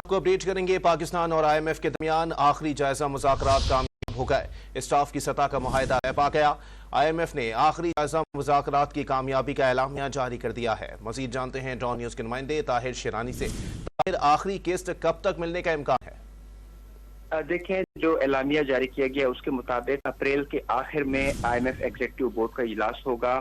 کو اپڈیٹ کریں گے۔ پاکستان اور IMF کے درمیان آخری جائزہ مذاکرات کامیاب ہو گئے۔ اسٹاف کی سطح کا معاہدہ طے پا گیا۔ IMF نے آخری جائزہ مذاکرات کی کامیابی کا اعلامیہ جاری کر دیا ہے۔ مزید جانتے ہیں ڈان نیوز کے نمائندے طاہر شیرانی سے۔ طاہر، آخری قسط کب تک ملنے کا امکان ہے؟ دیکھیں، جو اعلامیہ جاری کیا گیا اس کے مطابق اپریل کے آخر میں IMF ایگزیکٹو بورڈ کا اجلاس ہوگا۔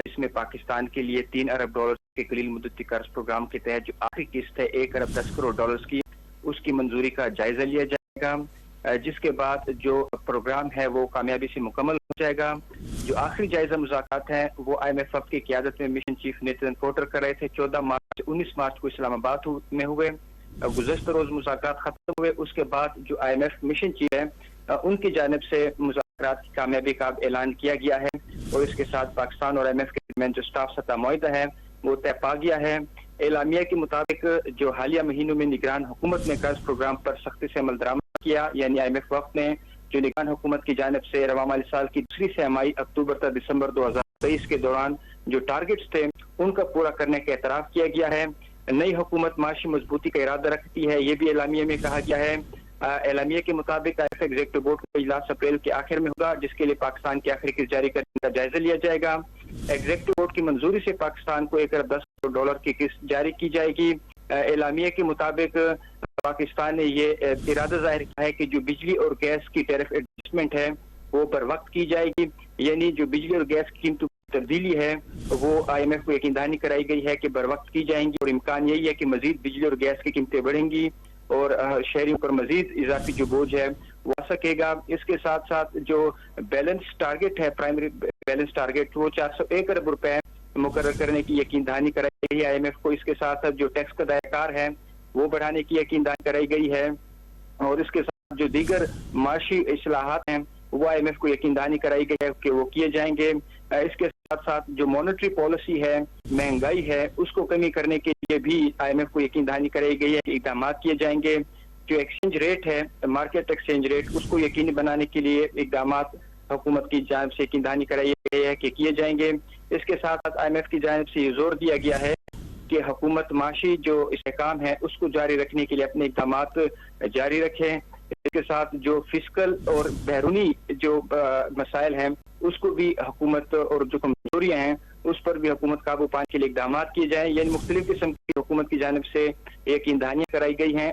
اس میں پاکستان کے لیے $3 ارب کے قلیل مدتی قرض پروگرام کے تحت جو آخری قسط ہے $1 ارب 10 کروڑ کی، اس کی منظوری کا جائزہ لیا جائے گا، جس کے بعد جو پروگرام ہے وہ کامیابی سے مکمل ہو جائے گا۔ جو آخری جائزہ مذاکرات ہیں وہ IMF کی قیادت میں مشن چیف نیتن پورٹر کر رہے تھے۔ 14 مارچ سے 19 مارچ کو اسلام آباد میں ہوئے۔ گزشتہ روز مذاکرات ختم ہوئے۔ اس کے بعد جو IMF مشن چیف ہے ان کی جانب سے مذاکرات کی کامیابی کا اعلان کیا گیا ہے، اور اس کے ساتھ پاکستان اور IMF کے درمیان جو اسٹاف سطح معاہدہ ہے وہ طے پا گیا ہے۔ اعلامیہ کے مطابق جو حالیہ مہینوں میں نگران حکومت نے قرض پروگرام پر سختی سے عمل درآمد کیا، یعنی IMF وقت نے جو نگران حکومت کی جانب سے رواں مالی سال کی دوسری سہ-ماہی اکتوبر تا دسمبر 2023 کے دوران جو ٹارگٹس تھے ان کا پورا کرنے کا اعتراف کیا گیا ہے۔ نئی حکومت معاشی مضبوطی کا ارادہ رکھتی ہے، یہ بھی اعلامیہ میں کہا گیا ہے۔ اعلامیہ کے مطابق IMF ایگزیکٹو بورڈ کا اجلاس اپریل کے آخر میں ہوگا، جس کے لیے پاکستان کی آخری قسط جاری کرنے کا جائزہ لیا جائے گا۔ ایگزیکٹو بورڈ کی منظوری سے پاکستان کو $1 ارب 10 کروڑ کی قسط جاری کی جائے گی۔ اعلامیہ کے مطابق پاکستان نے یہ ارادہ ظاہر کیا ہے کہ جو بجلی اور گیس کی ٹیرف ایڈجسٹمنٹ ہے وہ بر وقت کی جائے گی، یعنی جو بجلی اور گیس کی قیمتوں کی تبدیلی ہے وہ IMF کو یقین دہانی کرائی گئی ہے کہ بر وقت کی جائیں گی، اور امکان یہی ہے کہ مزید بجلی اور گیس کی قیمتیں بڑھیں گی اور شہریوں پر مزید اضافی جو بوجھ ہے وہ آ سکے گا۔ اس کے ساتھ ساتھ جو بیلنس ٹارگٹ ہے، پرائمری بیلنس ٹارگٹ، وہ 401 ارب روپے مقرر کرنے کی یقین دہانی کرائی گئی ہے IMF کو۔ اس کے ساتھ ساتھ جو ٹیکس کا دائرہ کار ہے وہ بڑھانے کی یقین دہانی کرائی گئی ہے، اور اس کے ساتھ جو دیگر معاشی اصلاحات ہیں وہ IMF کو یقین دہانی کرائی گئی ہے کہ وہ کیے جائیں گے۔ اس کے ساتھ ساتھ جو مانیٹری پالیسی ہے، مہنگائی ہے، اس کو کمی کرنے کے لیے بھی IMF کو یقین دہانی کرائی گئی ہے کہ اقدامات کیے جائیں گے۔ جو ایکسچینج ریٹ ہے، مارکیٹ ایکسچینج ریٹ، اس کو یقینی بنانے کے لیے اقدامات حکومت کی جانب سے یقین دہانی کرائی گئی ہے کہ کیے جائیں گے۔ اس کے ساتھ ساتھ IMF کی جانب سے یہ زور دیا گیا ہے کہ حکومت معاشی جو استحکام ہے اس کو جاری رکھنے کے لیے اپنے اقدامات جاری رکھے۔ اس کے ساتھ جو فسکل اور بیرونی جو مسائل ہیں اس کو بھی حکومت، اور جو کمزوریاں ہیں اس پر بھی حکومت قابو پانے کے لیے اقدامات کیے جائیں، یعنی مختلف قسم کی حکومت کی جانب سے یقین دہانیاں کرائی گئی ہیں۔